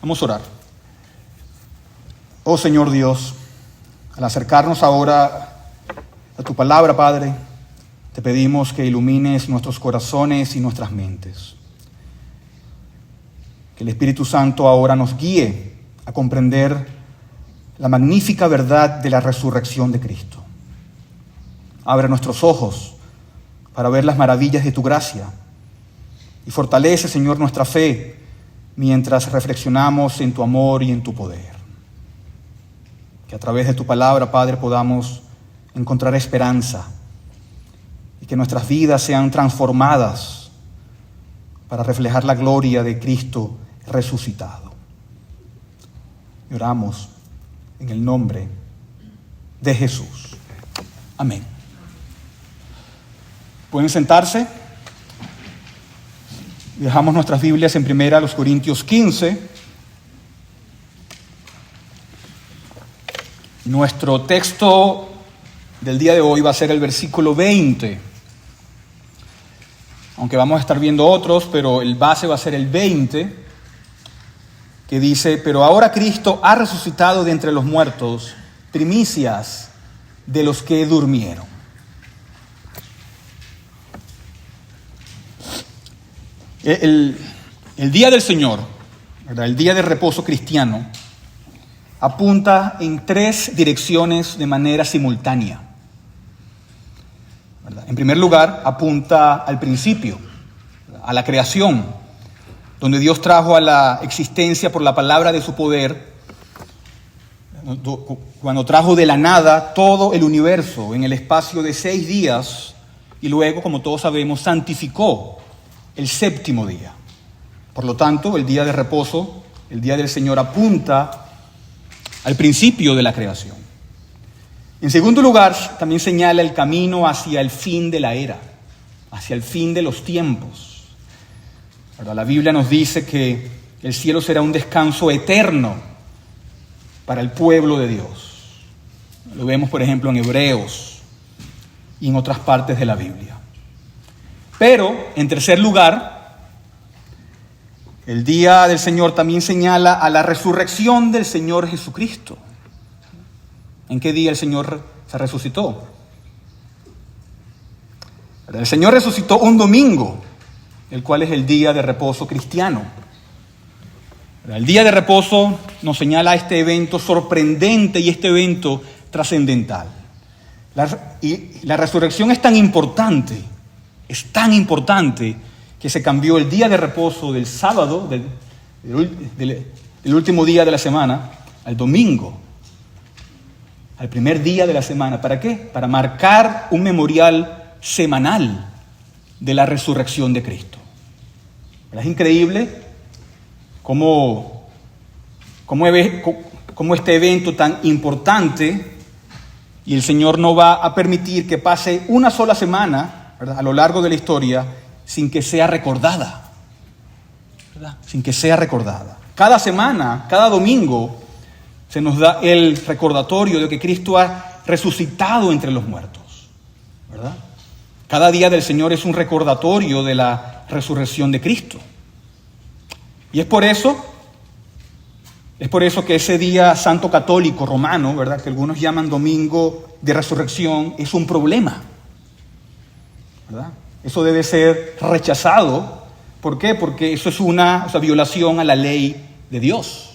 Vamos a orar. Oh Señor Dios, al acercarnos ahora a tu palabra, Padre, te pedimos que ilumines nuestros corazones y nuestras mentes. Que el Espíritu Santo ahora nos guíe a comprender la magnífica verdad de la resurrección de Cristo. Abre nuestros ojos para ver las maravillas de tu gracia y fortalece, Señor, nuestra fe mientras reflexionamos en tu amor y en tu poder. Que a través de tu palabra, Padre, podamos encontrar esperanza y que nuestras vidas sean transformadas para reflejar la gloria de Cristo resucitado. Y oramos en el nombre de Jesús. Amén. ¿Pueden sentarse? Dejamos nuestras Biblias en 1 Corintios 15. Nuestro texto del día de hoy va a ser el versículo 20. Aunque vamos a estar viendo otros, pero el base va a ser el 20, que dice: pero ahora Cristo ha resucitado de entre los muertos, primicias de los que durmieron. El día del Señor, ¿verdad? El día de reposo cristiano, apunta en tres direcciones de manera simultánea, ¿verdad? En primer lugar, apunta al principio, a la creación, donde Dios trajo a la existencia por la palabra de su poder, cuando trajo de la nada todo el universo en el espacio de 6 días, y luego, como todos sabemos, santificó el séptimo día. Por lo tanto, el día de reposo, el día del Señor, apunta al principio de la creación. En segundo lugar, también señala el camino hacia el fin de la era, hacia el fin de los tiempos. Ahora, la Biblia nos dice que el cielo será un descanso eterno para el pueblo de Dios. Lo vemos, por ejemplo, en Hebreos y en otras partes de la Biblia. Pero, en tercer lugar, el día del Señor también señala a la resurrección del Señor Jesucristo. ¿En qué día el Señor se resucitó? El Señor resucitó un domingo, el cual es el día de reposo cristiano. El día de reposo nos señala este evento sorprendente y este evento trascendental. La resurrección es tan importante que se cambió el día de reposo del sábado, del último día de la semana, al domingo, al primer día de la semana. ¿Para qué? Para marcar un memorial semanal de la resurrección de Cristo. ¿Verdad? Es increíble cómo este evento tan importante, y el Señor no va a permitir que pase una sola semana, ¿verdad?, a lo largo de la historia, sin que sea recordada, ¿verdad? Sin que sea recordada. Cada semana, cada domingo, se nos da el recordatorio de que Cristo ha resucitado entre los muertos, ¿verdad? Cada día del Señor es un recordatorio de la resurrección de Cristo. Y es por eso que ese día santo católico romano, ¿verdad?, que algunos llaman domingo de resurrección, es un problema, ¿verdad? Eso debe ser rechazado. ¿Por qué? Porque eso es una violación a la ley de Dios,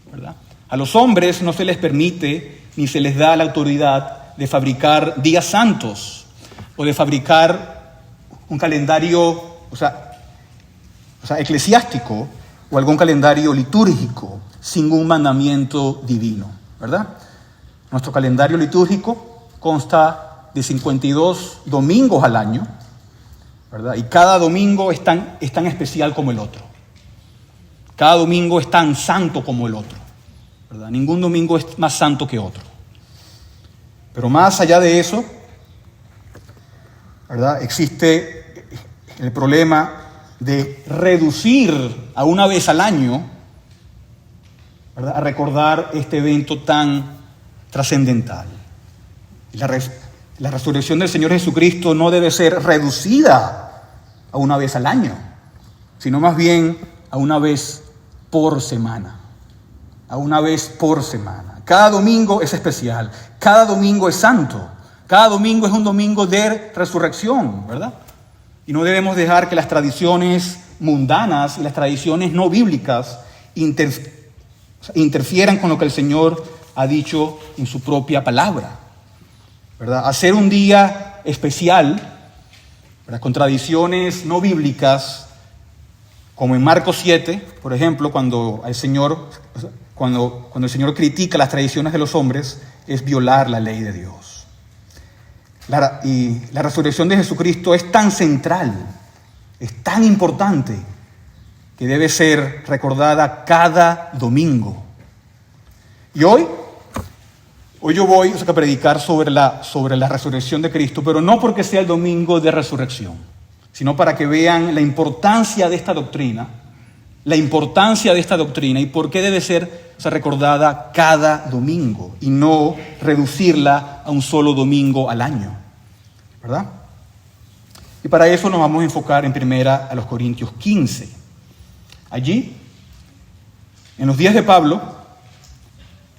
¿verdad? A los hombres no se les permite ni se les da la autoridad de fabricar días santos o de fabricar un calendario, eclesiástico o algún calendario litúrgico sin un mandamiento divino, ¿verdad? Nuestro calendario litúrgico consta de 52 domingos al año, ¿verdad? Y cada domingo es tan especial como el otro. Cada domingo es tan santo como el otro, ¿verdad? Ningún domingo es más santo que otro. Pero más allá de eso, ¿verdad?, existe el problema de reducir a una vez al año, ¿verdad?, a recordar este evento tan trascendental. La resurrección del Señor Jesucristo no debe ser reducida a una vez al año, sino más bien a una vez por semana. a una vez por semana. Cada domingo es especial, cada domingo es santo, cada domingo es un domingo de resurrección, ¿verdad? Y no debemos dejar que las tradiciones mundanas y las tradiciones no bíblicas interfieran con lo que el Señor ha dicho en su propia palabra, ¿verdad? Hacer un día especial, ¿verdad?, con tradiciones no bíblicas, como en Marcos 7, por ejemplo, cuando el Señor critica las tradiciones de los hombres, es violar la ley de Dios. Y la resurrección de Jesucristo es tan central, es tan importante, que debe ser recordada cada domingo. Y hoy yo voy a predicar sobre la resurrección de Cristo, pero no porque sea el domingo de resurrección, sino para que vean la importancia de esta doctrina y por qué debe ser recordada cada domingo y no reducirla a un solo domingo al año, ¿verdad? Y para eso nos vamos a enfocar en primera a los Corintios 15. Allí, en los días de Pablo,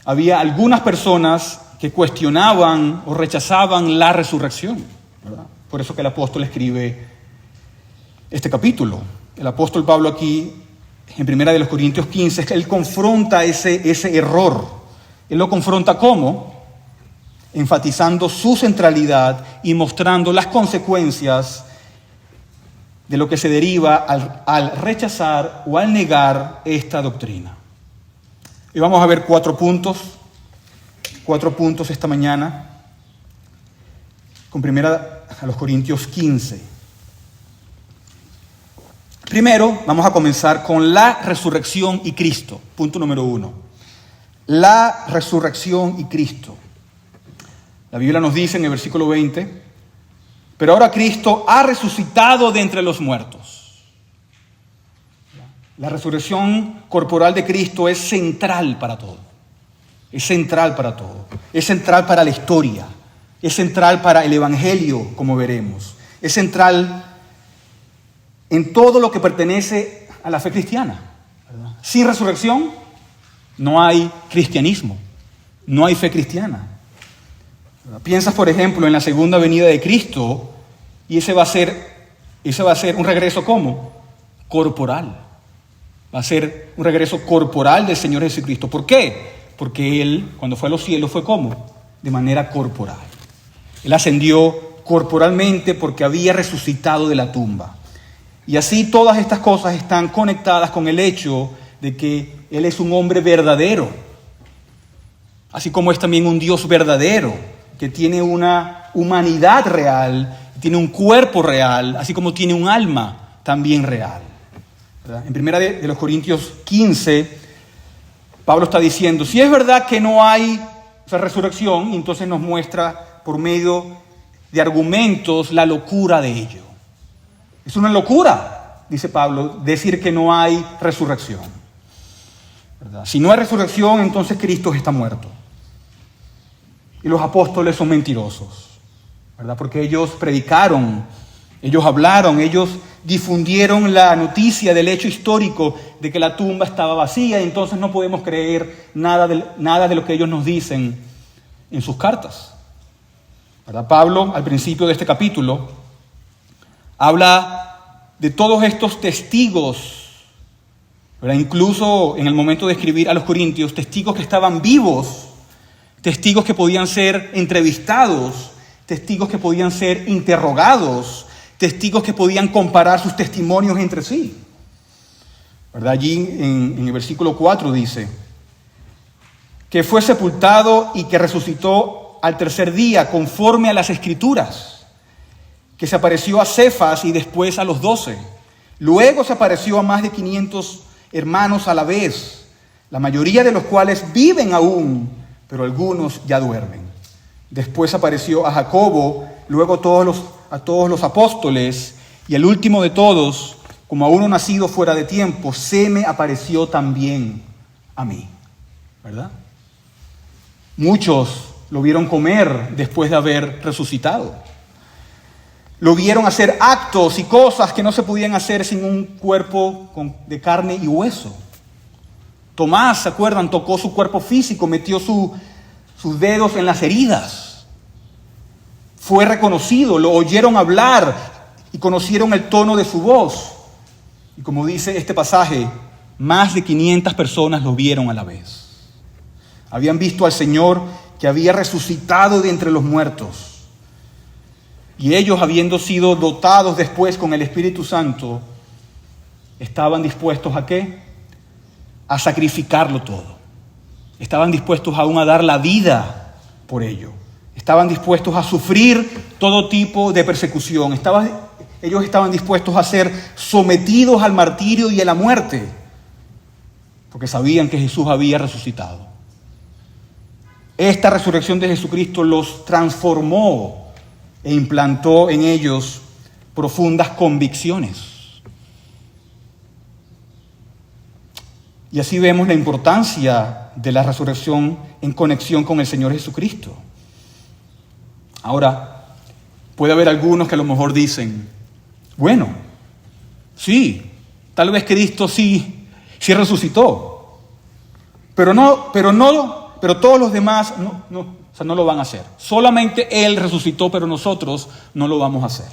había algunas personas que cuestionaban o rechazaban la resurrección, ¿verdad? Por eso que el apóstol escribe este capítulo. El apóstol Pablo aquí, en primera de los Corintios 15, él confronta ese error. Él lo confronta ¿cómo? Enfatizando su centralidad y mostrando las consecuencias de lo que se deriva al rechazar o al negar esta doctrina. Y vamos a ver cuatro puntos esta mañana, con primera a los Corintios 15. Primero, vamos a comenzar con la resurrección y Cristo. Punto número 1. La resurrección y Cristo. La Biblia nos dice en el versículo 20, pero ahora Cristo ha resucitado de entre los muertos. La resurrección corporal de Cristo es central para todo. Es central para todo. Es central para la historia. Es central para el Evangelio, como veremos. Es central en todo lo que pertenece a la fe cristiana, ¿verdad? Sin resurrección no hay cristianismo, no hay fe cristiana. Piensas, por ejemplo, en la segunda venida de Cristo y ese va a ser un regreso ¿cómo? Corporal. Va a ser un regreso corporal del Señor Jesucristo. ¿Por qué? Porque Él, cuando fue a los cielos, fue ¿cómo? De manera corporal. Él ascendió corporalmente porque había resucitado de la tumba. Y así todas estas cosas están conectadas con el hecho de que Él es un hombre verdadero, así como es también un Dios verdadero, que tiene una humanidad real, tiene un cuerpo real, así como tiene un alma también real, ¿verdad? En primera de los Corintios 15, Pablo está diciendo, si es verdad que no hay resurrección, entonces nos muestra por medio de argumentos la locura de ello. Es una locura, dice Pablo, decir que no hay resurrección, ¿verdad? Si no hay resurrección, entonces Cristo está muerto. Y los apóstoles son mentirosos, ¿verdad? Porque ellos predicaron, ellos hablaron, ellos difundieron la noticia del hecho histórico de que la tumba estaba vacía, y entonces no podemos creer nada de lo que ellos nos dicen en sus cartas, ¿verdad? Pablo, al principio de este capítulo, habla de todos estos testigos, ¿verdad? Incluso en el momento de escribir a los Corintios, testigos que estaban vivos, testigos que podían ser entrevistados, testigos que podían ser interrogados, testigos que podían comparar sus testimonios entre sí, ¿verdad? Allí en el versículo 4 dice que fue sepultado y que resucitó al tercer día conforme a las Escrituras, que se apareció a Cefas y después a los 12. Luego se apareció a más de 500 hermanos a la vez, la mayoría de los cuales viven aún, pero algunos ya duermen. Después apareció a Jacobo, luego a todos los apóstoles, y el último de todos, como a uno nacido fuera de tiempo, se me apareció también a mí, ¿verdad? Muchos lo vieron comer después de haber resucitado. Lo vieron hacer actos y cosas que no se podían hacer sin un cuerpo de carne y hueso. Tomás, ¿se acuerdan? Tocó su cuerpo físico, metió sus dedos en las heridas. Fue reconocido, lo oyeron hablar y conocieron el tono de su voz. Y como dice este pasaje, más de 500 personas lo vieron a la vez. Habían visto al Señor que había resucitado de entre los muertos. Y ellos, habiendo sido dotados después con el Espíritu Santo, estaban dispuestos ¿a qué? A sacrificarlo todo. Estaban dispuestos aún a dar la vida por ello. Estaban dispuestos a sufrir todo tipo de persecución. Ellos estaban dispuestos a ser sometidos al martirio y a la muerte, porque sabían que Jesús había resucitado. Esta resurrección de Jesucristo los transformó e implantó en ellos profundas convicciones. Y así vemos la importancia de la resurrección en conexión con el Señor Jesucristo. Ahora, puede haber algunos que a lo mejor dicen, bueno, sí, tal vez Cristo sí resucitó, pero todos los demás no lo van a hacer. Solamente Él resucitó, pero nosotros no lo vamos a hacer.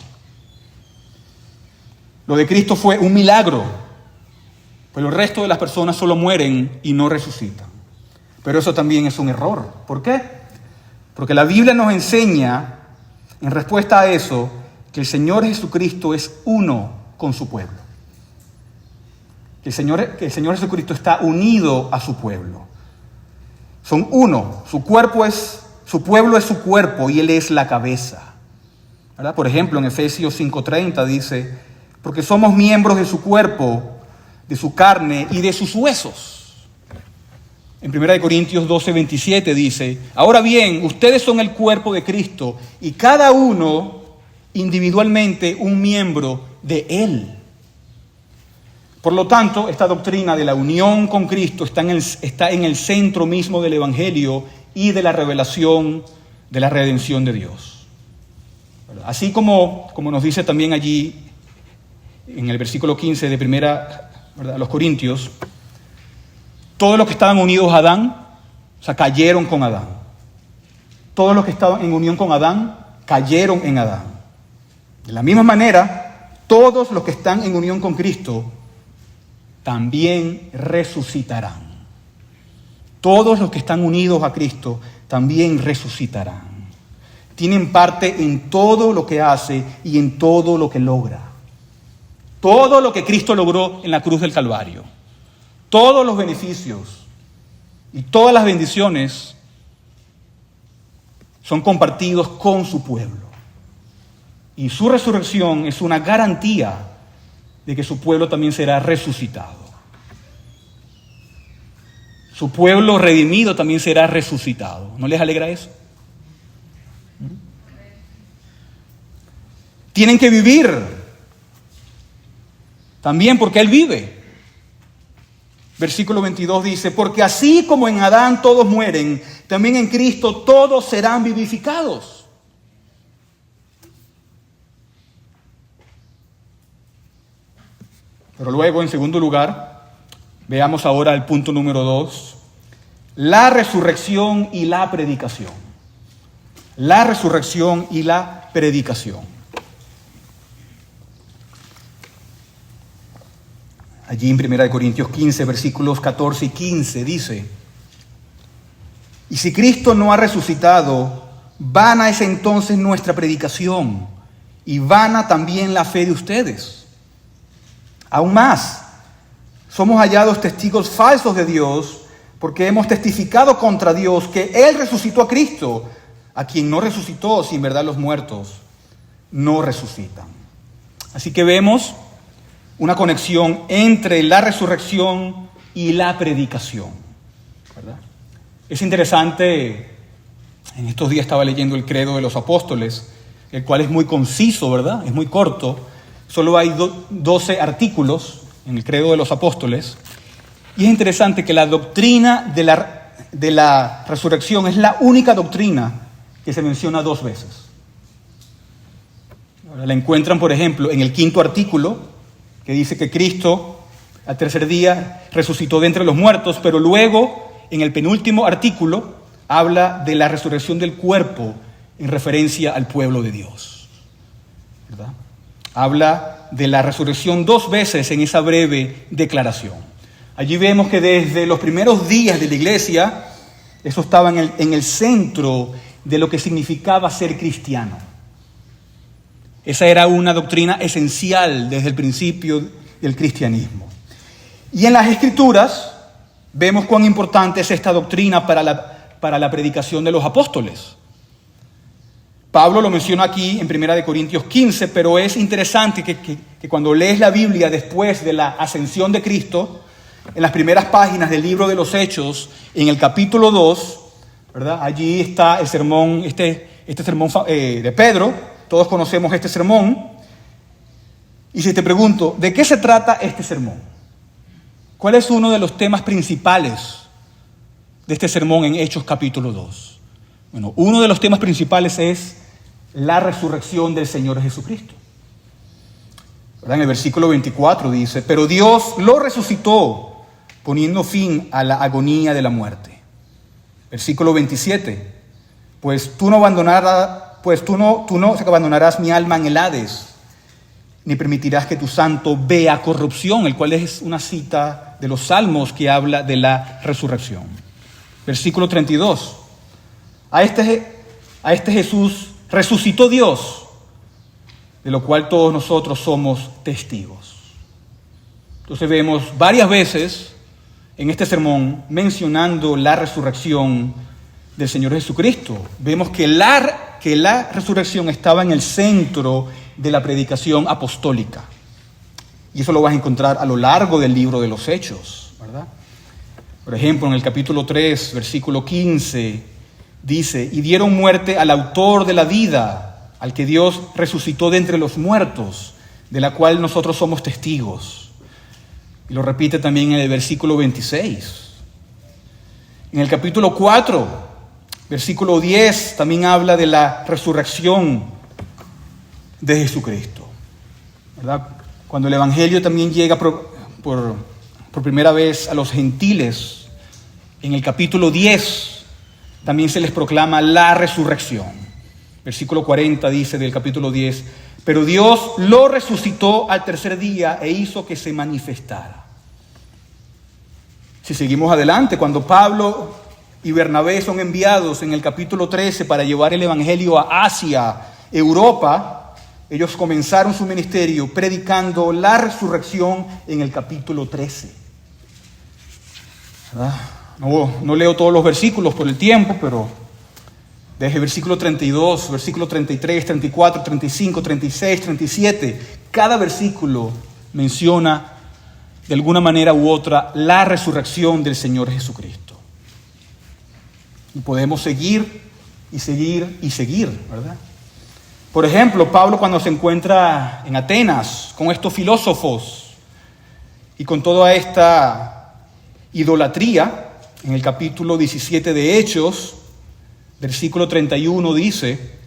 Lo de Cristo fue un milagro, pero el resto de las personas solo mueren y no resucitan. Pero eso también es un error. ¿Por qué? Porque la Biblia nos enseña, en respuesta a eso, que el Señor Jesucristo es uno con su pueblo. Que el Señor Jesucristo está unido a su pueblo. Son uno. Su pueblo es su cuerpo y Él es la cabeza. ¿Verdad? Por ejemplo, en Efesios 5:30 dice, porque somos miembros de su cuerpo, de su carne y de sus huesos. En 1 Corintios 12:27 dice, ahora bien, ustedes son el cuerpo de Cristo y cada uno individualmente un miembro de Él. Por lo tanto, esta doctrina de la unión con Cristo está en el centro mismo del Evangelio y de la revelación de la redención de Dios. Así como nos dice también allí en el versículo 15 de primera, ¿verdad?, a los Corintios, todos los que estaban unidos a Adán, cayeron con Adán. Todos los que estaban en unión con Adán, cayeron en Adán. De la misma manera, todos los que están en unión con Cristo también resucitarán. Todos los que están unidos a Cristo también resucitarán. Tienen parte en todo lo que hace y en todo lo que logra. Todo lo que Cristo logró en la cruz del Calvario. Todos los beneficios y todas las bendiciones son compartidos con su pueblo. Y su resurrección es una garantía de que su pueblo también será resucitado. Su pueblo redimido también será resucitado. ¿No les alegra eso? Tienen que vivir también porque Él vive. Versículo 22 dice, porque así como en Adán todos mueren, también en Cristo todos serán vivificados. Pero luego, en segundo lugar, veamos ahora el punto número 2, la resurrección y la predicación. La resurrección y la predicación. Allí en 1 Corintios 15, versículos 14 y 15 dice, y si Cristo no ha resucitado, vana es entonces nuestra predicación y vana también la fe de ustedes. Aún más, somos hallados testigos falsos de Dios porque hemos testificado contra Dios que Él resucitó a Cristo, a quien no resucitó, si en verdad los muertos no resucitan. Así que vemos una conexión entre la resurrección y la predicación, ¿verdad? Es interesante, en estos días estaba leyendo el Credo de los Apóstoles, el cual es muy conciso, ¿verdad? Es muy corto, solo hay 12 artículos en el Credo de los Apóstoles, y es interesante que la doctrina de la resurrección es la única doctrina que se menciona 2 veces. Ahora, la encuentran, por ejemplo, en el 5º artículo, que dice que Cristo al tercer día resucitó de entre los muertos, pero luego, en el penúltimo artículo, habla de la resurrección del cuerpo en referencia al pueblo de Dios, ¿verdad? Habla de la resurrección 2 veces en esa breve declaración. Allí vemos que desde los primeros días de la iglesia, eso estaba en el centro de lo que significaba ser cristiano. Esa era una doctrina esencial desde el principio del cristianismo. Y en las Escrituras vemos cuán importante es esta doctrina para la predicación de los apóstoles. Pablo lo menciona aquí en 1 Corintios 15, pero es interesante que cuando lees la Biblia después de la ascensión de Cristo, en las primeras páginas del libro de los Hechos, en el capítulo 2, ¿verdad? Allí está el sermón, este sermón de Pedro. Todos conocemos este sermón. Y si te pregunto, ¿de qué se trata este sermón? ¿Cuál es uno de los temas principales de este sermón en Hechos capítulo 2? Bueno, uno de los temas principales es la resurrección del Señor Jesucristo. ¿Verdad? En el versículo 24 dice, pero Dios lo resucitó, poniendo fin a la agonía de la muerte. Versículo 27, pues tú no abandonarás mi alma en el Hades, ni permitirás que tu santo vea corrupción, el cual es una cita de los Salmos que habla de la resurrección. Versículo 32, a este Jesús resucitó Dios, de lo cual todos nosotros somos testigos. Entonces vemos varias veces en este sermón mencionando la resurrección del Señor Jesucristo. Vemos que la resurrección estaba en el centro de la predicación apostólica. Y eso lo vas a encontrar a lo largo del libro de los Hechos, ¿verdad? Por ejemplo, en el capítulo 3, versículo 15, dice, y dieron muerte al autor de la vida, al que Dios resucitó de entre los muertos, de la cual nosotros somos testigos. Y lo repite también en el versículo 26. En el capítulo 4, versículo 10, también habla de la resurrección de Jesucristo, ¿verdad? Cuando el Evangelio también llega por primera vez a los gentiles, en el capítulo 10 también se les proclama la resurrección. Versículo 40 dice del capítulo 10, pero Dios lo resucitó al tercer día e hizo que se manifestara. Si seguimos adelante, cuando Pablo y Bernabé son enviados en el capítulo 13 para llevar el Evangelio a Asia, Europa, ellos comenzaron su ministerio predicando la resurrección en el capítulo 13. ¿Verdad? No leo todos los versículos por el tiempo, pero desde el versículo 32, versículo 33, 34, 35, 36, 37, cada versículo menciona de alguna manera u otra la resurrección del Señor Jesucristo. Y podemos seguir y seguir y seguir, ¿verdad? Por ejemplo, Pablo cuando se encuentra en Atenas con estos filósofos y con toda esta idolatría, en el capítulo 17 de Hechos, versículo 31 dice,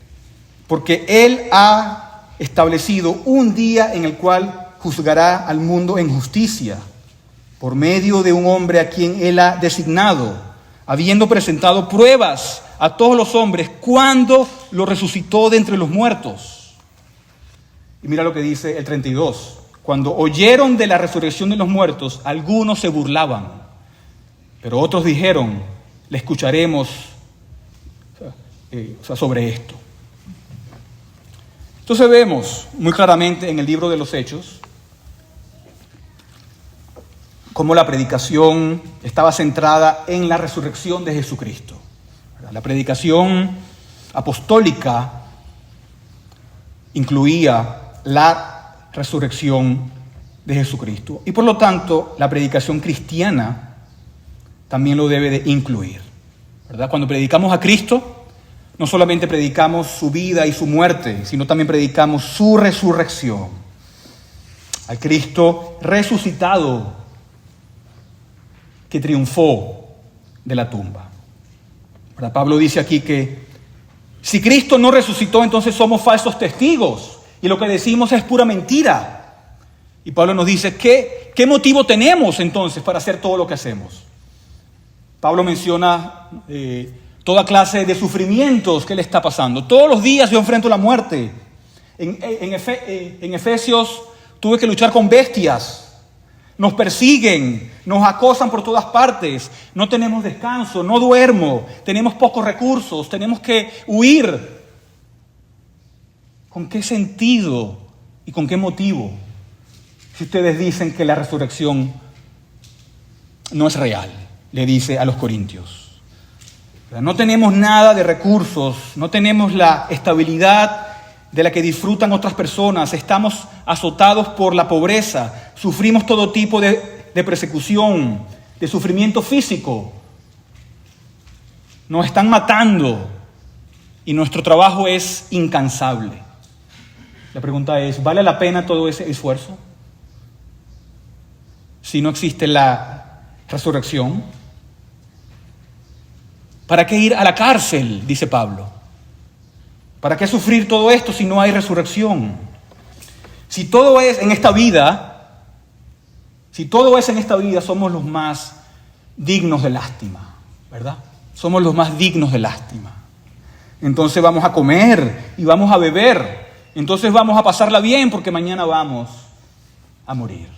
porque Él ha establecido un día en el cual juzgará al mundo en justicia, por medio de un hombre a quien Él ha designado, habiendo presentado pruebas a todos los hombres cuando lo resucitó de entre los muertos. Y mira lo que dice el 32. Cuando oyeron de la resurrección de los muertos, algunos se burlaban, pero otros dijeron, le escucharemos sobre esto. Entonces vemos muy claramente en el libro de los Hechos cómo la predicación estaba centrada en la resurrección de Jesucristo. La predicación apostólica incluía la resurrección de Jesucristo. Y por lo tanto, la predicación cristiana también lo debe de incluir, ¿verdad? Cuando predicamos a Cristo, no solamente predicamos su vida y su muerte, sino también predicamos su resurrección. Al Cristo resucitado que triunfó de la tumba. ¿Verdad? Pablo dice aquí que si Cristo no resucitó, entonces somos falsos testigos y lo que decimos es pura mentira. Y Pablo nos dice que ¿Qué motivo tenemos entonces para hacer todo lo que hacemos? Pablo menciona toda clase de sufrimientos que le está pasando. Todos los días yo enfrento la muerte. En Efesios tuve que luchar con bestias. Nos persiguen, nos acosan por todas partes. No tenemos descanso, no duermo. Tenemos pocos recursos, tenemos que huir. ¿Con qué sentido y con qué motivo? Si ustedes dicen que la resurrección no es real, le dice a los corintios. No tenemos nada de recursos, no tenemos la estabilidad de la que disfrutan otras personas, estamos azotados por la pobreza, sufrimos todo tipo de persecución, de sufrimiento físico. Nos están matando y nuestro trabajo es incansable. La pregunta es, ¿vale la pena todo ese esfuerzo? Si no existe la resurrección. ¿Para qué ir a la cárcel? Dice Pablo. ¿Para qué sufrir todo esto si no hay resurrección? Si todo es en esta vida, somos los más dignos de lástima, ¿verdad? Somos los más dignos de lástima. Entonces vamos a comer y vamos a beber. Entonces vamos a pasarla bien porque mañana vamos a morir.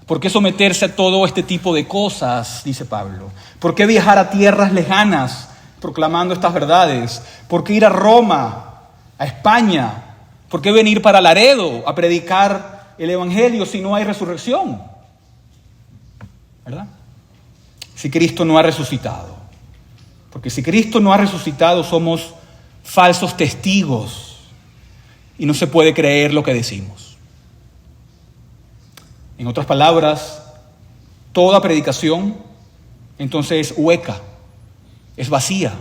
¿Por qué someterse a todo este tipo de cosas? Dice Pablo. ¿Por qué viajar a tierras lejanas proclamando estas verdades? ¿Por qué ir a Roma, a España? ¿Por qué venir para Laredo a predicar el evangelio si no hay resurrección? ¿Verdad? Si Cristo no ha resucitado. Porque si Cristo no ha resucitado, somos falsos testigos y no se puede creer lo que decimos. En otras palabras, toda predicación entonces es hueca, es vacía,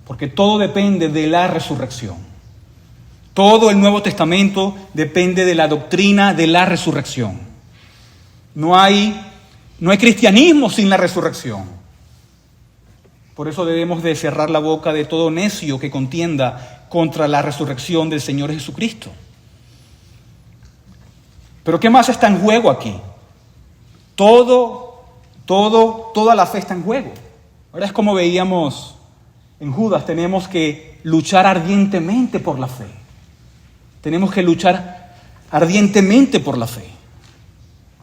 porque todo depende de la resurrección. Todo el Nuevo Testamento depende de la doctrina de la resurrección. No hay cristianismo sin la resurrección. Por eso debemos de cerrar la boca de todo necio que contienda contra la resurrección del Señor Jesucristo. Pero ¿qué más está en juego aquí? Toda la fe está en juego. Ahora es como veíamos en Judas, tenemos que luchar ardientemente por la fe. Tenemos que luchar ardientemente por la fe,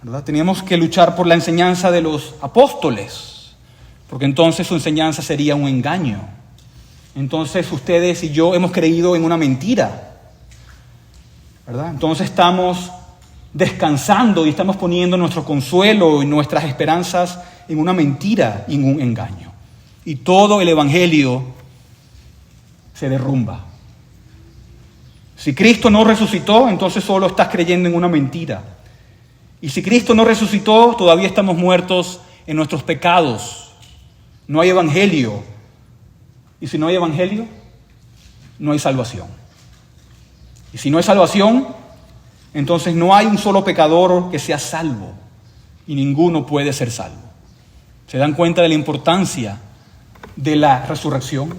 ¿verdad? Tenemos que luchar por la enseñanza de los apóstoles, porque entonces su enseñanza sería un engaño. Entonces ustedes y yo hemos creído en una mentira, ¿verdad? Entonces estamos descansando y estamos poniendo nuestro consuelo y nuestras esperanzas en una mentira y en un engaño. Y todo el evangelio se derrumba. Si Cristo no resucitó, entonces solo estás creyendo en una mentira. Y si Cristo no resucitó, todavía estamos muertos en nuestros pecados. No hay evangelio. Y si no hay evangelio, no hay salvación. Y si no hay salvación, entonces no hay un solo pecador que sea salvo. Y ninguno puede ser salvo. ¿Se dan cuenta de la importancia de la resurrección?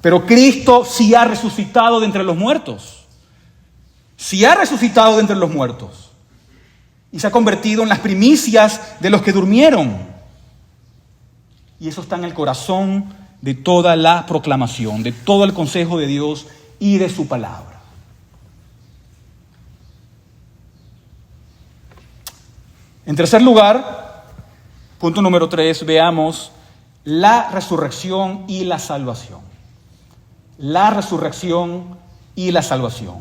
Pero Cristo sí ha resucitado de entre los muertos. Sí ha resucitado de entre los muertos. Y se ha convertido en las primicias de los que durmieron. Y eso está en el corazón de toda la proclamación, de todo el consejo de Dios y de su palabra. En tercer lugar, punto número 3, veamos la resurrección y la salvación. La resurrección y la salvación.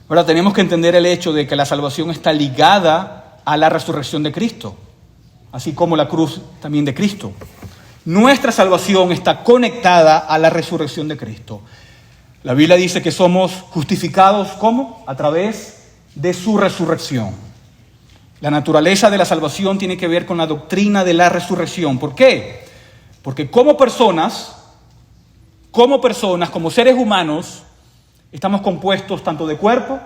Ahora tenemos que entender el hecho de que la salvación está ligada a la resurrección de Cristo, así como la cruz también de Cristo. Nuestra salvación está conectada a la resurrección de Cristo. La Biblia dice que somos justificados, ¿cómo? A través de su resurrección. La naturaleza de la salvación tiene que ver con la doctrina de la resurrección. ¿Por qué? Porque como personas, como seres humanos, estamos compuestos tanto de cuerpo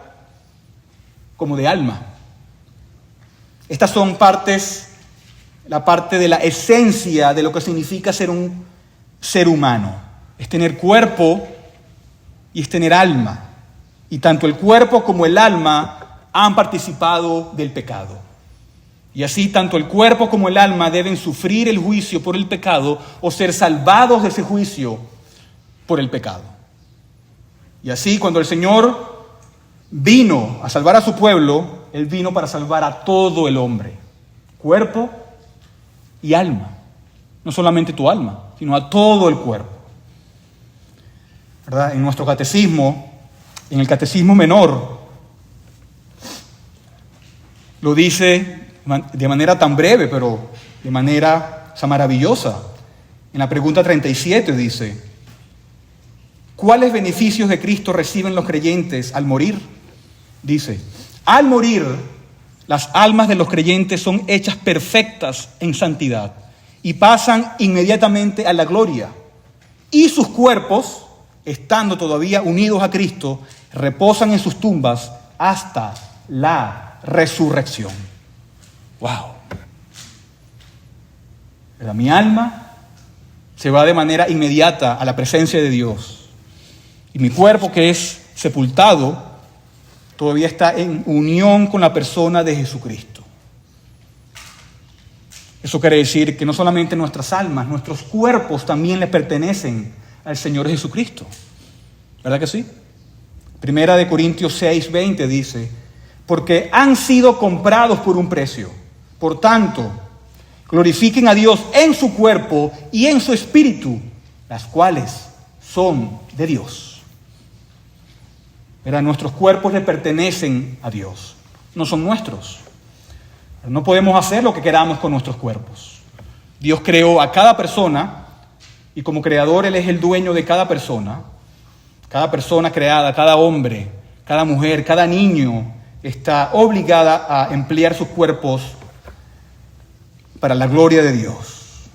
como de alma. Estas son la parte de la esencia de lo que significa ser un ser humano. Es tener cuerpo y es tener alma. Y tanto el cuerpo como el alma han participado del pecado. Y así tanto el cuerpo como el alma deben sufrir el juicio por el pecado o ser salvados de ese juicio por el pecado. Y así cuando el Señor vino a salvar a su pueblo, Él vino para salvar a todo el hombre, cuerpo y alma. No solamente tu alma, sino a todo el cuerpo. ¿Verdad? En nuestro catecismo, en el catecismo menor, lo dice de manera tan breve, pero de manera maravillosa. En la pregunta 37 dice: ¿cuáles beneficios de Cristo reciben los creyentes al morir? Dice: al morir, las almas de los creyentes son hechas perfectas en santidad y pasan inmediatamente a la gloria. Y sus cuerpos, estando todavía unidos a Cristo, reposan en sus tumbas hasta la resurrección. ¡Wow! Pero mi alma se va de manera inmediata a la presencia de Dios. Y mi cuerpo, que es sepultado, todavía está en unión con la persona de Jesucristo. Eso quiere decir que no solamente nuestras almas, nuestros cuerpos también le pertenecen al Señor Jesucristo. ¿Verdad que sí? Primera de Corintios 6:20 dice: porque han sido comprados por un precio. Por tanto, glorifiquen a Dios en su cuerpo y en su espíritu, las cuales son de Dios. ¿Verdad? Nuestros cuerpos le pertenecen a Dios, no son nuestros. No podemos hacer lo que queramos con nuestros cuerpos. Dios creó a cada persona y como creador Él es el dueño de cada persona. Cada persona creada, cada hombre, cada mujer, cada niño está obligada a emplear sus cuerpos para la gloria de Dios.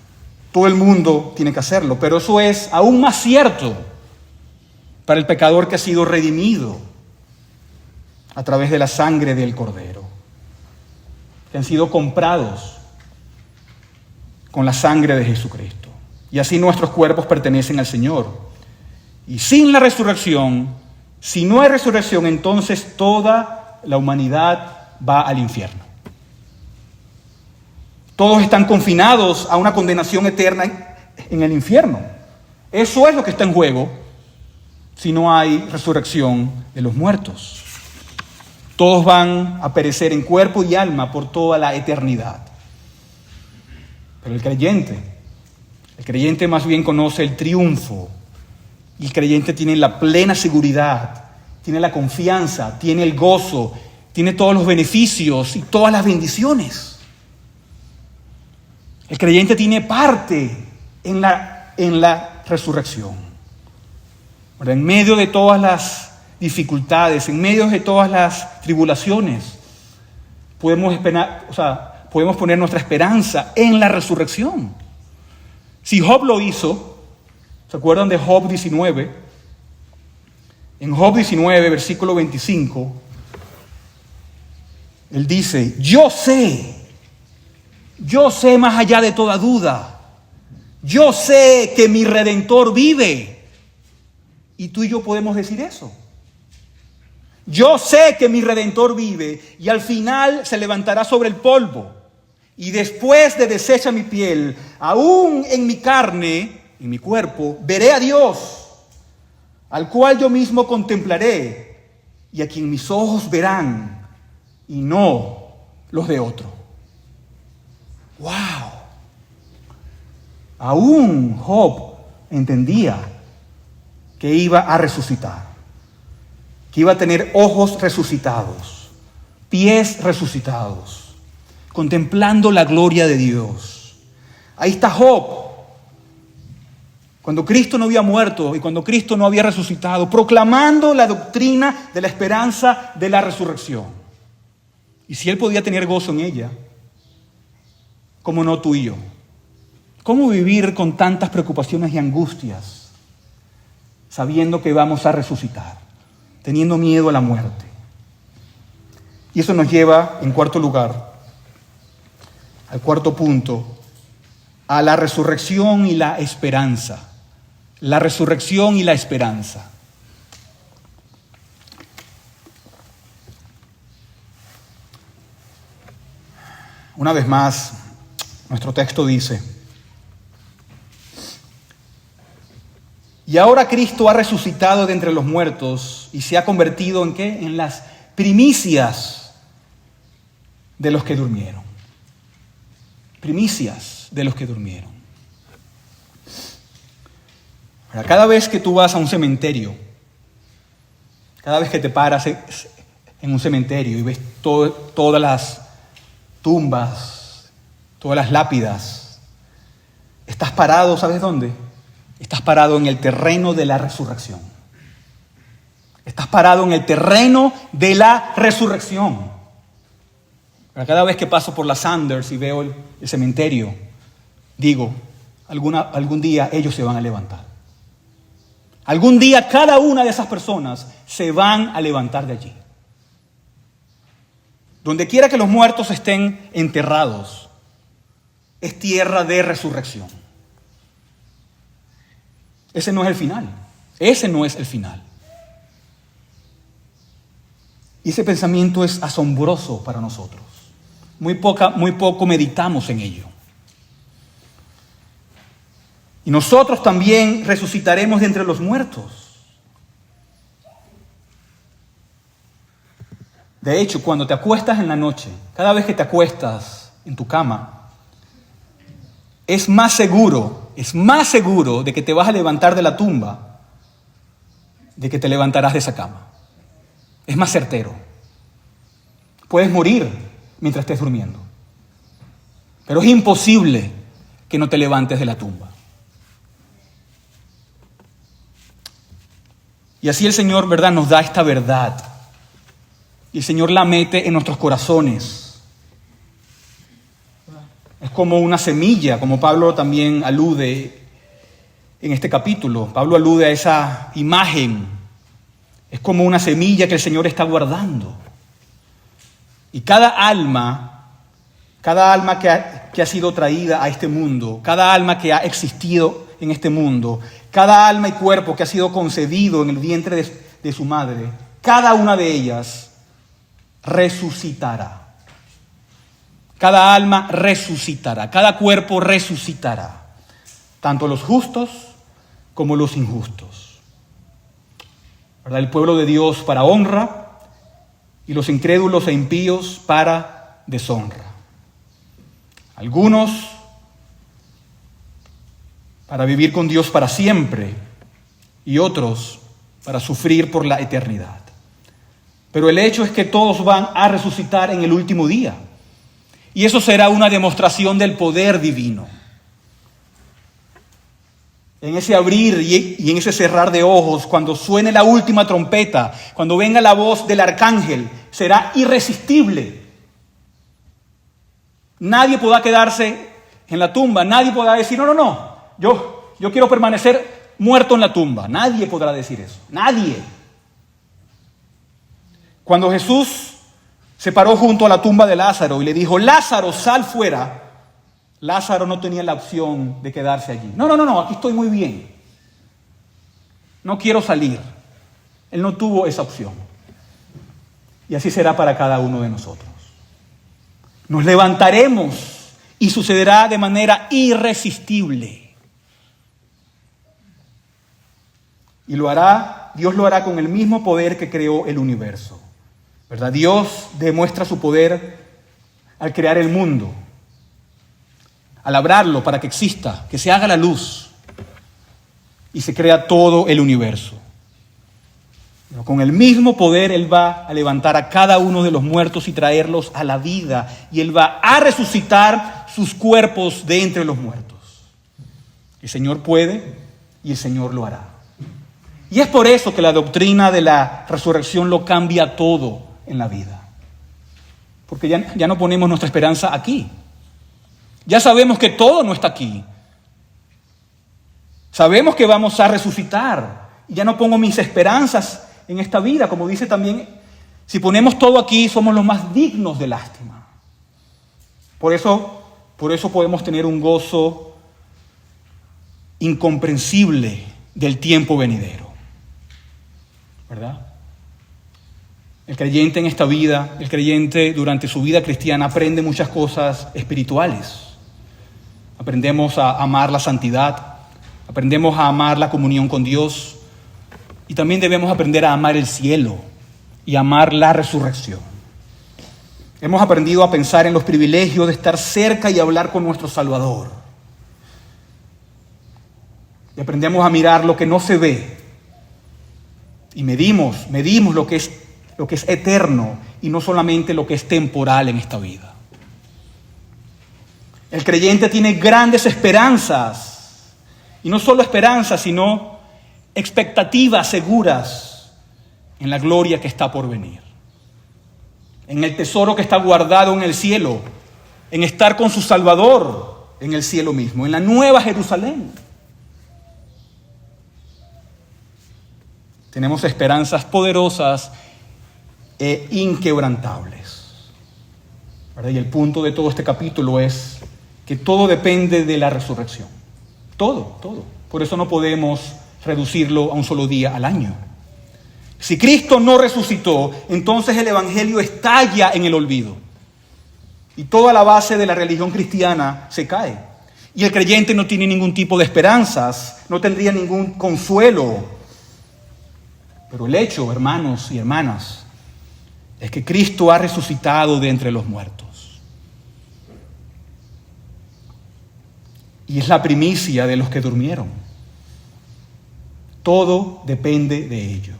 Todo el mundo tiene que hacerlo, pero eso es aún más cierto para el pecador que ha sido redimido a través de la sangre del Cordero, que han sido comprados con la sangre de Jesucristo. Y así nuestros cuerpos pertenecen al Señor. Y sin la resurrección, si no hay resurrección, entonces toda la humanidad va al infierno. Todos están confinados a una condenación eterna en el infierno. Eso es lo que está en juego si no hay resurrección de los muertos. Todos van a perecer en cuerpo y alma por toda la eternidad. Pero el creyente más bien conoce el triunfo. Y el creyente tiene la plena seguridad, tiene la confianza, tiene el gozo, tiene todos los beneficios y todas las bendiciones. El creyente tiene parte en la resurrección. En medio de todas las dificultades, en medio de todas las tribulaciones, podemos poner nuestra esperanza en la resurrección. Si Job lo hizo, ¿se acuerdan de Job 19? En Job 19, versículo 25, él dice: yo sé más allá de toda duda, yo sé que mi Redentor vive. Y tú y yo podemos decir eso. Yo sé que mi Redentor vive y al final se levantará sobre el polvo. Y después de deshecha mi piel, aún en mi carne, en mi cuerpo, veré a Dios, al cual yo mismo contemplaré y a quien mis ojos verán y no los de otro. ¡Wow! Aún Job entendía que iba a resucitar, que iba a tener ojos resucitados, pies resucitados, contemplando la gloria de Dios. Ahí está Job, cuando Cristo no había muerto y cuando Cristo no había resucitado, proclamando la doctrina de la esperanza de la resurrección. Y si él podía tener gozo en ella, ¿cómo no tú y yo? ¿Cómo vivir con tantas preocupaciones y angustias, sabiendo que vamos a resucitar, teniendo miedo a la muerte? Y eso nos lleva, en cuarto lugar, al cuarto punto, a la resurrección y la esperanza. La resurrección y la esperanza. Una vez más, nuestro texto dice: y ahora Cristo ha resucitado de entre los muertos y se ha convertido ¿en qué? En las primicias de los que durmieron. Primicias de los que durmieron. Ahora, cada vez que tú vas a un cementerio, cada vez que te paras en un cementerio y ves todas las tumbas, todas las lápidas, estás parado, ¿sabes dónde? Estás parado en el terreno de la resurrección. Estás parado en el terreno de la resurrección. Cada vez que paso por la Sanders y veo el cementerio, digo, algún día ellos se van a levantar. Algún día cada una de esas personas se van a levantar de allí. Donde quiera que los muertos estén enterrados, es tierra de resurrección. Ese no es el final. Ese no es el final. Y ese pensamiento es asombroso para nosotros. Muy poco meditamos en ello. Y nosotros también resucitaremos de entre los muertos. De hecho, cuando te acuestas en la noche, cada vez que te acuestas en tu cama, es más seguro de que te vas a levantar de la tumba, de que te levantarás de esa cama. Es más certero. Puedes morir mientras estés durmiendo, pero es imposible que no te levantes de la tumba. Y así el Señor, ¿verdad?, nos da esta verdad. Y el Señor la mete en nuestros corazones. Es como una semilla, como Pablo también alude en este capítulo. Pablo alude a esa imagen. Es como una semilla que el Señor está guardando. Y cada alma que ha sido traída a este mundo, cada alma que ha existido en este mundo, cada alma y cuerpo que ha sido concebido en el vientre de su madre, cada una de ellas resucitará. Cada alma resucitará, cada cuerpo resucitará, tanto los justos como los injustos. ¿Verdad? El pueblo de Dios para honra y los incrédulos e impíos para deshonra. Algunos para vivir con Dios para siempre y otros para sufrir por la eternidad. Pero el hecho es que todos van a resucitar en el último día. Y eso será una demostración del poder divino. En ese abrir y en ese cerrar de ojos, cuando suene la última trompeta, cuando venga la voz del arcángel, será irresistible. Nadie podrá quedarse en la tumba, nadie podrá decir, no, yo quiero permanecer muerto en la tumba. Nadie podrá decir eso, nadie. Cuando Jesús se paró junto a la tumba de Lázaro y le dijo, Lázaro, sal fuera, Lázaro no tenía la opción de quedarse allí. No, aquí estoy muy bien. No quiero salir. Él no tuvo esa opción. Y así será para cada uno de nosotros. Nos levantaremos y sucederá de manera irresistible. Y Dios lo hará con el mismo poder que creó el universo. ¿Verdad? Dios demuestra su poder al crear el mundo, al labrarlo para que exista, que se haga la luz y se crea todo el universo. Pero con el mismo poder Él va a levantar a cada uno de los muertos y traerlos a la vida, y Él va a resucitar sus cuerpos de entre los muertos. El Señor puede y el Señor lo hará. Y es por eso que la doctrina de la resurrección lo cambia todo en la vida. Porque ya no ponemos nuestra esperanza aquí. Ya sabemos que todo no está aquí. Sabemos que vamos a resucitar. Y ya no pongo mis esperanzas en esta vida. Como dice también, si ponemos todo aquí, somos los más dignos de lástima. Por eso podemos tener un gozo incomprensible del tiempo venidero. ¿Verdad? El creyente en esta vida, el creyente durante su vida cristiana aprende muchas cosas espirituales. Aprendemos a amar la santidad, aprendemos a amar la comunión con Dios y también debemos aprender a amar el cielo y amar la resurrección. Hemos aprendido a pensar en los privilegios de estar cerca y hablar con nuestro Salvador. Y aprendemos a mirar lo que no se ve. Y medimos lo que es eterno y no solamente lo que es temporal en esta vida. El creyente tiene grandes esperanzas. Y no solo esperanzas, sino expectativas seguras en la gloria que está por venir. En el tesoro que está guardado en el cielo, en estar con su Salvador en el cielo mismo, en la nueva Jerusalén. Tenemos esperanzas poderosas e inquebrantables. ¿Verdad? Y el punto de todo este capítulo es que todo depende de la resurrección. Todo. Por eso no podemos reducirlo a un solo día al año. Si Cristo no resucitó, entonces el Evangelio estalla en el olvido. Y toda la base de la religión cristiana se cae. Y el creyente no tiene ningún tipo de esperanzas, no tendría ningún consuelo. Pero el hecho, hermanos y hermanas, es que Cristo ha resucitado de entre los muertos. Y es la primicia de los que durmieron. Todo depende de ello.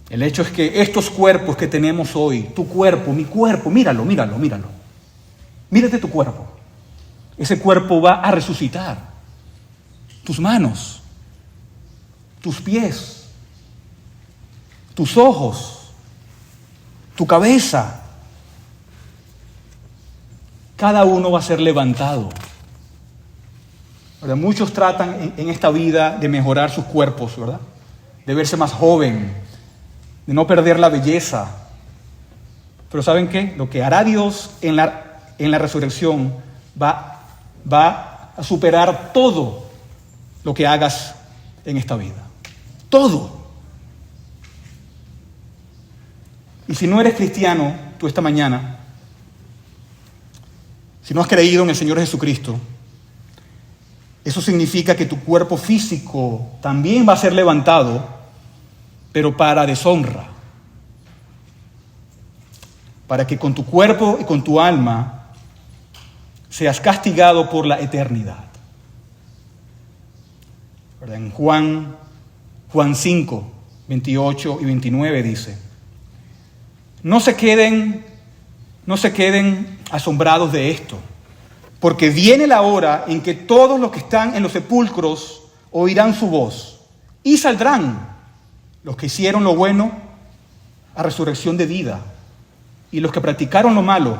El hecho es que estos cuerpos que tenemos hoy, tu cuerpo, mi cuerpo, míralo. Mírate tu cuerpo. Ese cuerpo va a resucitar. Tus manos, tus pies, tus ojos, tu cabeza. Cada uno va a ser levantado. ¿Verdad? Muchos tratan en esta vida de mejorar sus cuerpos, ¿verdad? De verse más joven, de no perder la belleza. Pero ¿saben qué? Lo que hará Dios en la resurrección va a superar todo lo que hagas en esta vida. Todo. Y si no eres cristiano, tú esta mañana, si no has creído en el Señor Jesucristo, eso significa que tu cuerpo físico también va a ser levantado, pero para deshonra. Para que con tu cuerpo y con tu alma seas castigado por la eternidad. ¿Verdad? En Juan 5, 28 y 29 dice: No se queden asombrados de esto, porque viene la hora en que todos los que están en los sepulcros oirán su voz y saldrán los que hicieron lo bueno a resurrección de vida y los que practicaron lo malo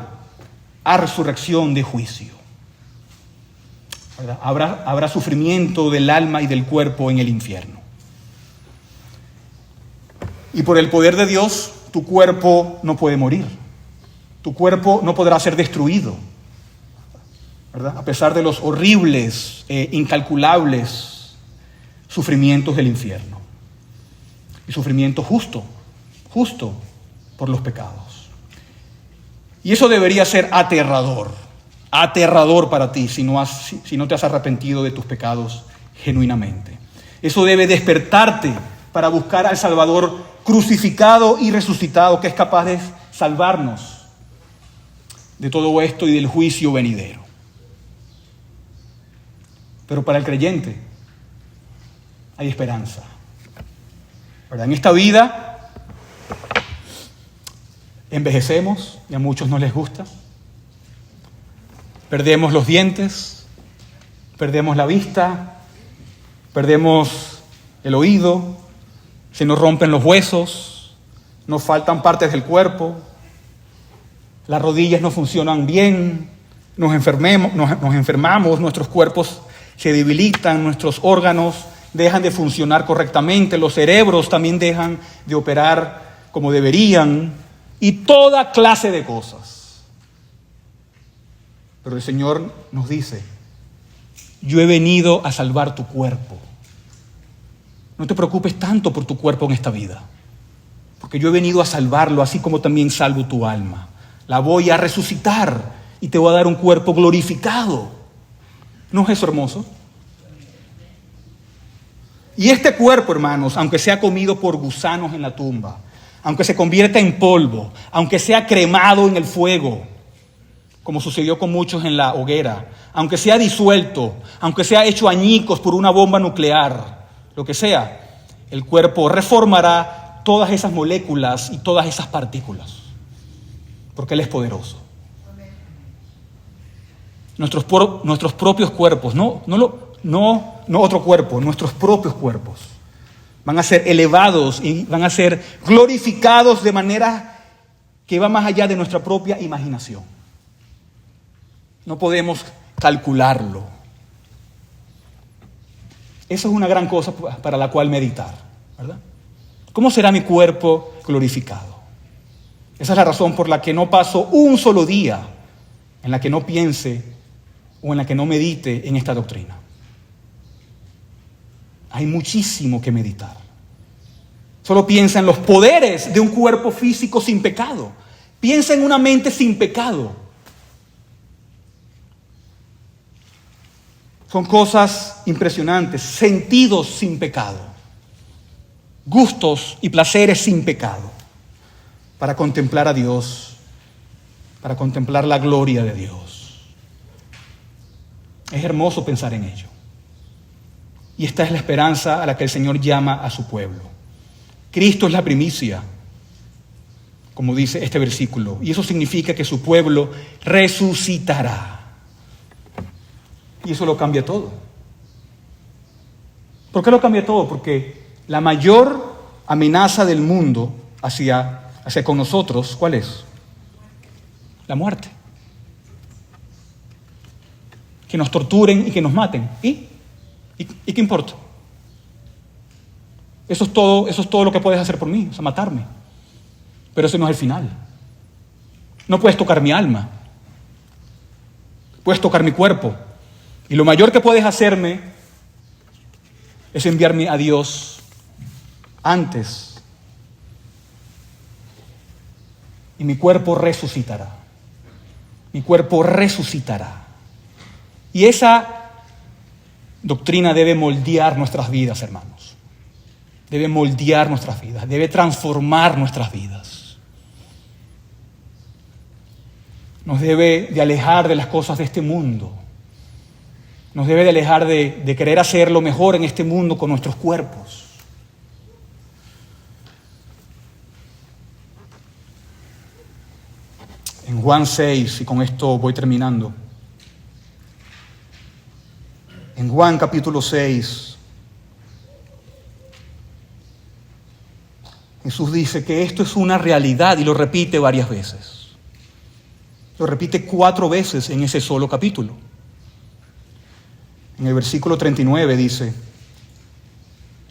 a resurrección de juicio. ¿Verdad? Habrá sufrimiento del alma y del cuerpo en el infierno. Y por el poder de Dios, tu cuerpo no puede morir. Tu cuerpo no podrá ser destruido, ¿verdad? A pesar de los horribles e incalculables sufrimientos del infierno. Y sufrimiento justo por los pecados. Y eso debería ser aterrador para ti si no te has arrepentido de tus pecados genuinamente. Eso debe despertarte para buscar al Salvador crucificado y resucitado, que es capaz de salvarnos de todo esto y del juicio venidero. Pero para el creyente hay esperanza, ¿verdad? En esta vida envejecemos y a muchos no les gusta. Perdemos los dientes, perdemos la vista, perdemos el oído, se nos rompen los huesos, nos faltan partes del cuerpo, las rodillas no funcionan bien, nos enfermamos, nuestros cuerpos se debilitan, nuestros órganos dejan de funcionar correctamente, los cerebros también dejan de operar como deberían, y toda clase de cosas. Pero el Señor nos dice: yo he venido a salvar tu cuerpo. No te preocupes tanto por tu cuerpo en esta vida. porque yo he venido a salvarlo, así como también salvo tu alma. La voy a resucitar y te voy a dar un cuerpo glorificado. ¿No es eso hermoso? Y este cuerpo, hermanos, aunque sea comido por gusanos en la tumba, aunque se convierta en polvo, aunque sea cremado en el fuego, como sucedió con muchos en la hoguera, aunque sea disuelto, aunque sea hecho añicos por una bomba nuclear, lo que sea, el cuerpo reformará todas esas moléculas y todas esas partículas, porque Él es poderoso. Nuestros propios cuerpos, no otro cuerpo, nuestros propios cuerpos van a ser elevados y van a ser glorificados de manera que va más allá de nuestra propia imaginación. No podemos calcularlo. Eso es una gran cosa para la cual meditar, ¿verdad? ¿Cómo será mi cuerpo glorificado? Esa es la razón por la que no paso un solo día en la que no piense o en la que no medite en esta doctrina. Hay muchísimo que meditar. Solo piensa en los poderes de un cuerpo físico sin pecado. Piensa en una mente sin pecado. Son cosas impresionantes. Sentidos sin pecado. Gustos y placeres sin pecado. Para contemplar a Dios. Para contemplar la gloria de Dios. Es hermoso pensar en ello. Y esta es la esperanza a la que el Señor llama a su pueblo. Cristo es la primicia, como dice este versículo, y eso significa que su pueblo resucitará. Y eso lo cambia todo. ¿Por qué lo cambia todo? Porque la mayor amenaza del mundo hacia con nosotros, ¿cuál es? La muerte. Que nos torturen y que nos maten. ¿Y qué importa? Eso es todo lo que puedes hacer por mí, o sea, matarme. Pero ese no es el final. No puedes tocar mi alma. Puedes tocar mi cuerpo. Y lo mayor que puedes hacerme es enviarme a Dios antes. Y mi cuerpo resucitará. Mi cuerpo resucitará. Y esa doctrina debe moldear nuestras vidas, hermanos. Debe moldear nuestras vidas, debe transformar nuestras vidas. Nos debe de alejar de las cosas de este mundo. Nos debe de alejar de querer hacer lo mejor en este mundo con nuestros cuerpos. En Juan 6, y con esto voy terminando. En Juan capítulo 6, Jesús dice que esto es una realidad y lo repite varias veces. Lo repite 4 veces en ese solo capítulo. En el versículo 39 dice: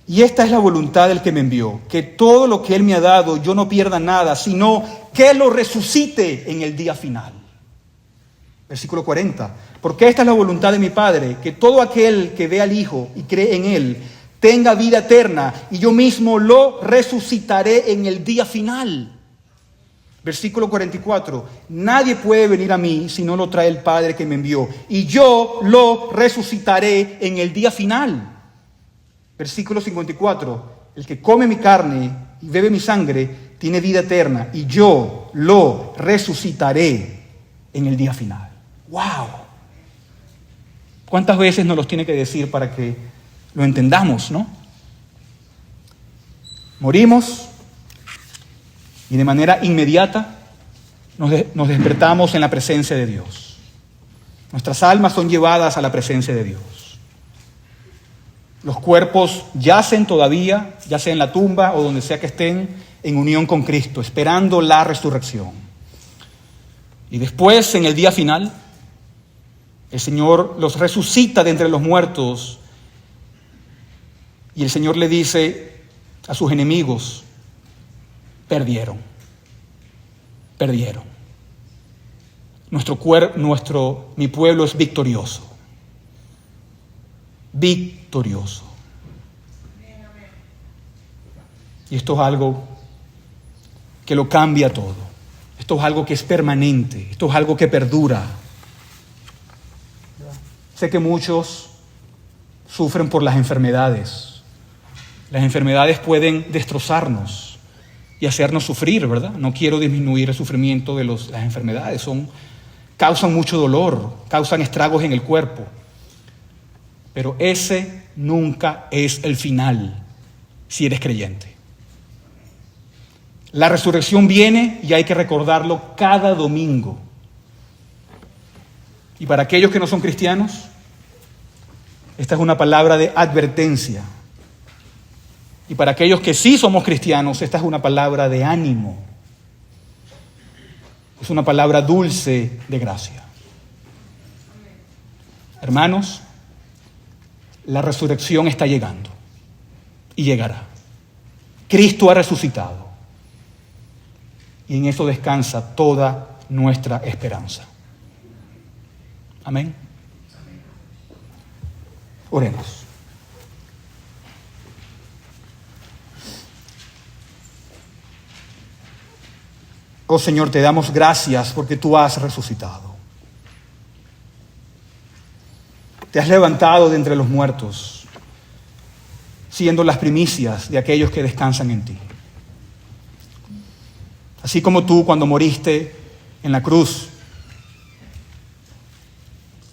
y esta es la voluntad del que me envió, que todo lo que Él me ha dado yo no pierda nada, sino que lo resucite en el día final. Versículo 40. Porque esta es la voluntad de mi Padre, que todo aquel que ve al Hijo y cree en Él tenga vida eterna, y yo mismo lo resucitaré en el día final. Versículo 44. Nadie puede venir a mí si no lo trae el Padre que me envió, y yo lo resucitaré en el día final. Versículo 54. El que come mi carne y bebe mi sangre tiene vida eterna, y yo lo resucitaré en el día final. ¡Wow! ¿Cuántas veces nos los tiene que decir para que lo entendamos, no? Morimos y de manera inmediata nos despertamos en la presencia de Dios. Nuestras almas son llevadas a la presencia de Dios. Los cuerpos yacen todavía, ya sea en la tumba o donde sea que estén, en unión con Cristo, esperando la resurrección. Y después, en el día final, el Señor los resucita de entre los muertos. Y el Señor le dice a sus enemigos: perdieron. Mi pueblo es victorioso. Victorioso. Y esto es algo que lo cambia todo. Esto es algo que es permanente, esto es algo que perdura. Sé que muchos sufren por las enfermedades. Las enfermedades pueden destrozarnos y hacernos sufrir, ¿verdad? No quiero disminuir el sufrimiento de las enfermedades. Causan mucho dolor, causan estragos en el cuerpo. Pero ese nunca es el final si eres creyente. La resurrección viene y hay que recordarlo cada domingo. Y para aquellos que no son cristianos, esta es una palabra de advertencia. Y para aquellos que sí somos cristianos, esta es una palabra de ánimo. Es una palabra dulce de gracia. Hermanos, la resurrección está llegando y llegará. Cristo ha resucitado y en eso descansa toda nuestra esperanza. Amén. Oremos. Oh Señor, te damos gracias porque tú has resucitado. Te has levantado de entre los muertos, siendo las primicias de aquellos que descansan en ti. Así como tú cuando moriste en la cruz,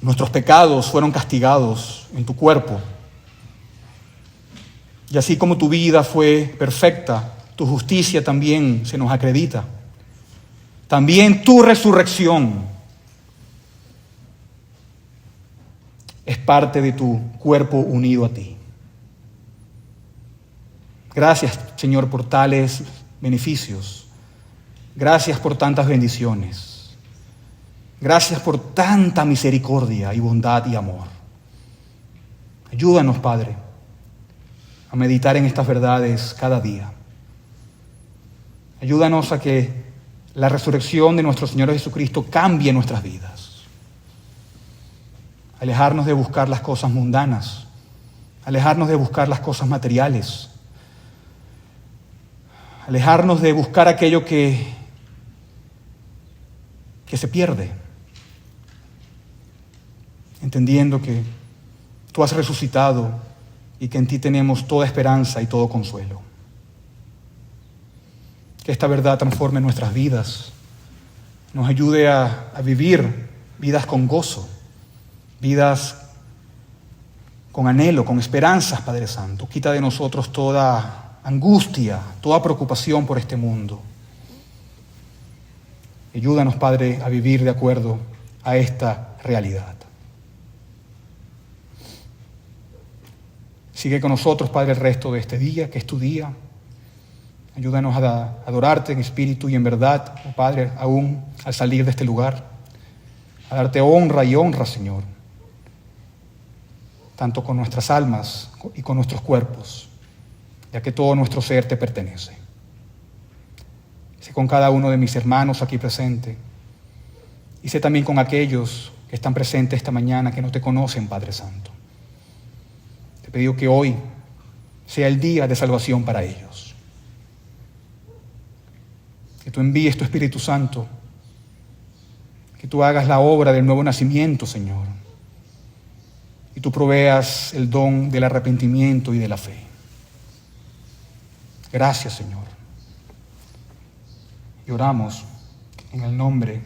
nuestros pecados fueron castigados en tu cuerpo. Y así como tu vida fue perfecta, tu justicia también se nos acredita. También tu resurrección es parte de tu cuerpo unido a ti. Gracias, Señor, por tales beneficios. Gracias por tantas bendiciones. Gracias por tanta misericordia y bondad y amor. Ayúdanos, Padre, a meditar en estas verdades cada día. Ayúdanos a que la resurrección de nuestro Señor Jesucristo cambie nuestras vidas. Alejarnos de buscar las cosas mundanas, alejarnos de buscar las cosas materiales, alejarnos de buscar aquello que se pierde, entendiendo que tú has resucitado y que en ti tenemos toda esperanza y todo consuelo. Que esta verdad transforme nuestras vidas, nos ayude a vivir vidas con gozo, vidas con anhelo, con esperanzas, Padre Santo. Quita de nosotros toda angustia, toda preocupación por este mundo. Ayúdanos, Padre, a vivir de acuerdo a esta realidad. Sigue con nosotros, Padre, el resto de este día, que es tu día. Ayúdanos a adorarte en espíritu y en verdad, oh Padre, aún al salir de este lugar. A darte honra y honra, Señor. Tanto con nuestras almas y con nuestros cuerpos, ya que todo nuestro ser te pertenece. Sé con cada uno de mis hermanos aquí presente, y sé también con aquellos que están presentes esta mañana que no te conocen, Padre Santo. Te pido que hoy sea el día de salvación para ellos. Que tú envíes tu Espíritu Santo, que tú hagas la obra del nuevo nacimiento, Señor, y tú proveas el don del arrepentimiento y de la fe. Gracias, Señor. Y oramos en el nombre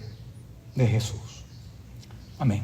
de Jesús. Amén.